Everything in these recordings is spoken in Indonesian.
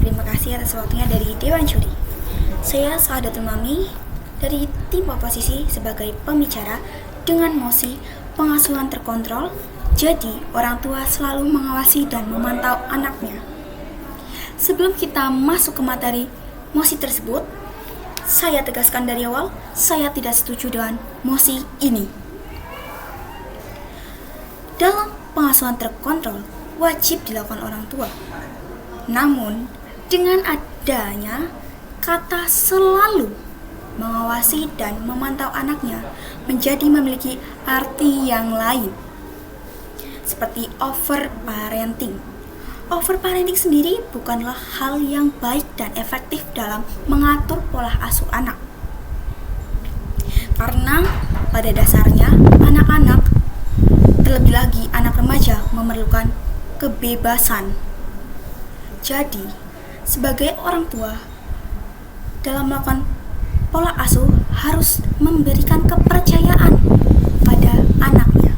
Terima kasih atas waktunya dari Dewan Juri. Saya Saadatul Mami dari tim oposisi sebagai pembicara dengan mosi pengasuhan terkontrol. Jadi, orang tua selalu mengawasi dan memantau anaknya. Sebelum kita masuk ke materi mosi tersebut, saya tegaskan dari awal, saya tidak setuju dengan mosi ini. Dalam pengasuhan terkontrol, wajib dilakukan orang tua. Namun, dengan adanya kata selalu mengawasi dan memantau anaknya menjadi memiliki arti yang lain, seperti overparenting. Overparenting sendiri bukanlah hal yang baik dan efektif dalam mengatur pola asuh anak. Karena pada dasarnya anak-anak, terlebih lagi anak remaja, memerlukan kebebasan. Jadi, sebagai orang tua, dalam melakukan pola asuh harus memberikan kepercayaan pada anaknya.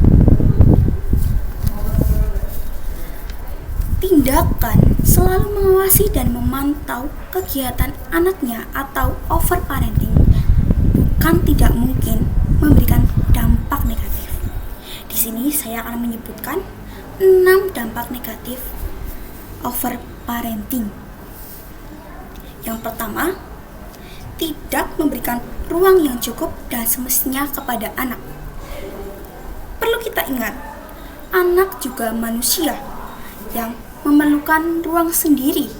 Tindakan selalu mengawasi dan memantau kegiatan anaknya atau overparenting bukan tidak mungkin memberikan dampak negatif. Di sini saya akan menyebutkan 6 dampak negatif overparenting. Yang pertama, tidak memberikan ruang yang cukup dan semestinya kepada anak. Perlu kita ingat, anak juga manusia yang memerlukan ruang sendiri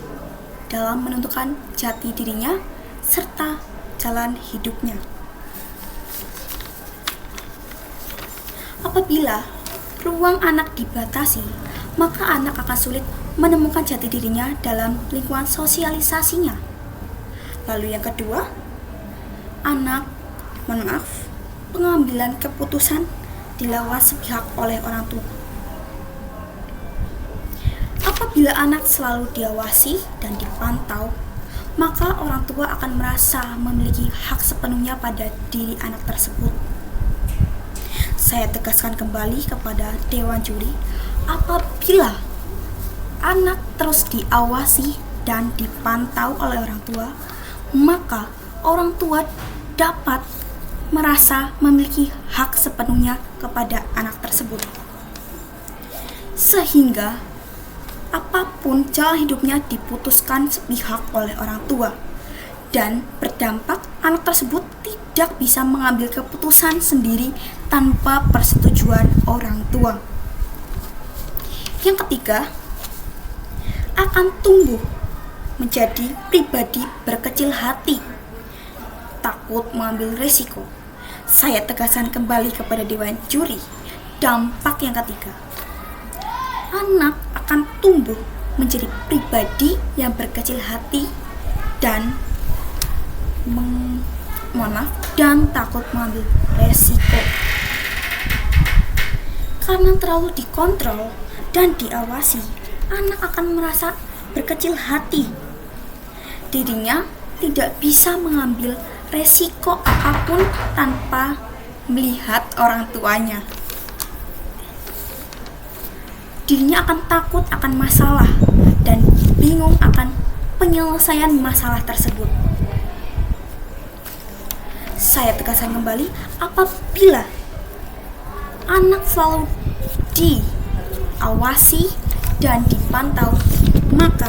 dalam menentukan jati dirinya serta jalan hidupnya. Apabila ruang anak dibatasi, maka anak akan sulit menemukan jati dirinya dalam lingkungan sosialisasinya. Lalu yang kedua, pengambilan keputusan dilakukan sepihak oleh orang tua. Apabila anak selalu diawasi dan dipantau, maka orang tua akan merasa memiliki hak sepenuhnya pada diri anak tersebut. Saya tegaskan kembali kepada Dewan Juri, apabila anak terus diawasi dan dipantau oleh orang tua, maka orang tua dapat merasa memiliki hak sepenuhnya kepada anak tersebut. Sehingga apapun jalan hidupnya diputuskan sepihak oleh orang tua dan berdampak anak tersebut tidak bisa mengambil keputusan sendiri tanpa persetujuan orang tua. Yang ketiga, akan tumbuh menjadi pribadi berkecil hati, takut mengambil risiko. Saya tegaskan kembali kepada Dewan Juri, dampak yang ketiga, anak akan tumbuh menjadi pribadi yang berkecil hati dan takut mengambil resiko. Karena terlalu dikontrol dan diawasi, anak akan merasa berkecil hati. Dirinya tidak bisa mengambil resiko apapun tanpa melihat orang tuanya. Dirinya akan takut akan masalah dan bingung akan penyelesaian masalah tersebut. Saya tegaskan kembali, apabila anak selalu diawasi dan dipantau, maka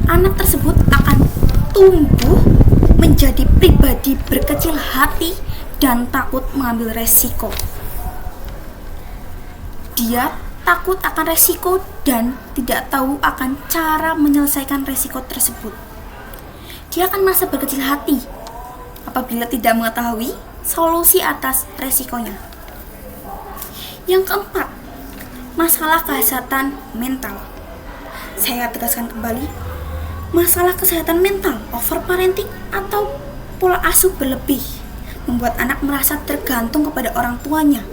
anak tersebut akan tumbuh menjadi pribadi berkecil hati dan takut mengambil resiko. Dia takut akan resiko dan tidak tahu akan cara menyelesaikan resiko tersebut. Dia akan merasa berkecil hati apabila tidak mengetahui solusi atas resikonya. Yang keempat, masalah kesehatan mental. Saya tegaskan kembali, masalah kesehatan mental, overparenting atau pola asuh berlebih membuat anak merasa tergantung kepada orang tuanya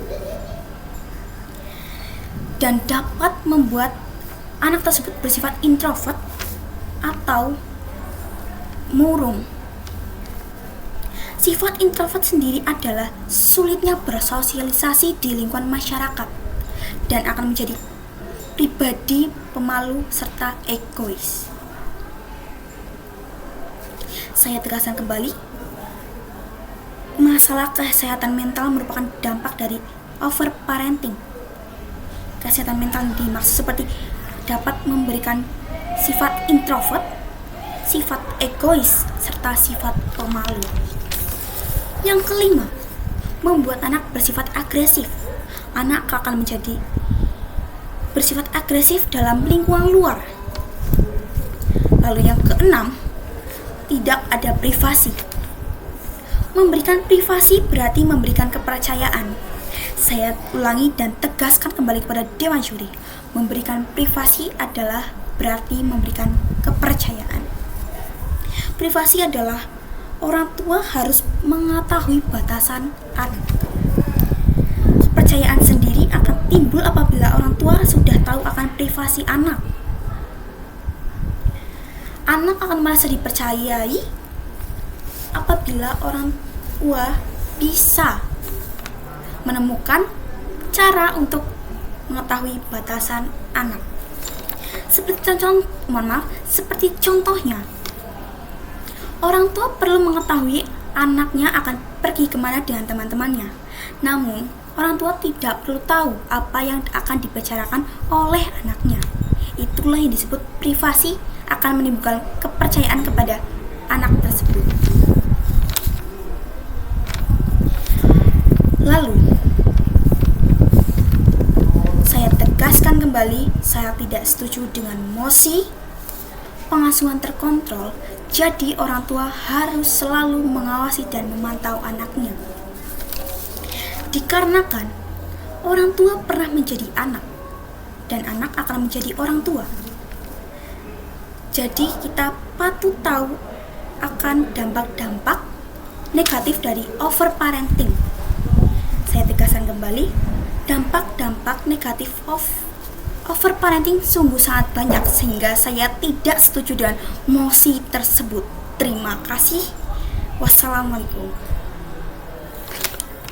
dan dapat membuat anak tersebut bersifat introvert atau murung. Sifat introvert sendiri adalah sulitnya bersosialisasi di lingkungan masyarakat dan akan menjadi pribadi pemalu serta egois. Saya tegaskan kembali, masalah kesehatan mental merupakan dampak dari overparenting. Kesehatan mental yang dimaksud seperti dapat memberikan sifat introvert, sifat egois, serta sifat pemalu. Yang kelima, membuat anak bersifat agresif. Anak akan menjadi bersifat agresif dalam lingkungan luar. Lalu yang keenam, tidak ada privasi. Memberikan privasi berarti memberikan kepercayaan. Saya ulangi dan tegaskan kembali kepada Dewan Juri. Memberikan privasi adalah berarti memberikan kepercayaan. Privasi adalah orang tua harus mengetahui batasan anak. Kepercayaan sendiri akan timbul apabila orang tua sudah tahu akan privasi anak. Anak akan merasa dipercayai apabila orang tua bisa menemukan cara untuk mengetahui batasan anak. Seperti contohnya, orang tua perlu mengetahui anaknya akan pergi kemana dengan teman-temannya. Namun, orang tua tidak perlu tahu apa yang akan dibicarakan oleh anaknya. Itulah yang disebut privasi, akan menimbulkan kepercayaan kepada anak tersebut. Lalu, saya tegaskan kembali, saya tidak setuju dengan mosi pengasuhan terkontrol. Jadi orang tua harus selalu mengawasi dan memantau anaknya. Dikarenakan orang tua pernah menjadi anak dan anak akan menjadi orang tua. Jadi kita patut tahu akan dampak-dampak negatif dari overparenting. Saya tegaskan kembali, dampak-dampak negatif overparenting sungguh sangat banyak sehingga saya tidak setuju dengan mosi tersebut. Terima kasih. Wassalamualaikum.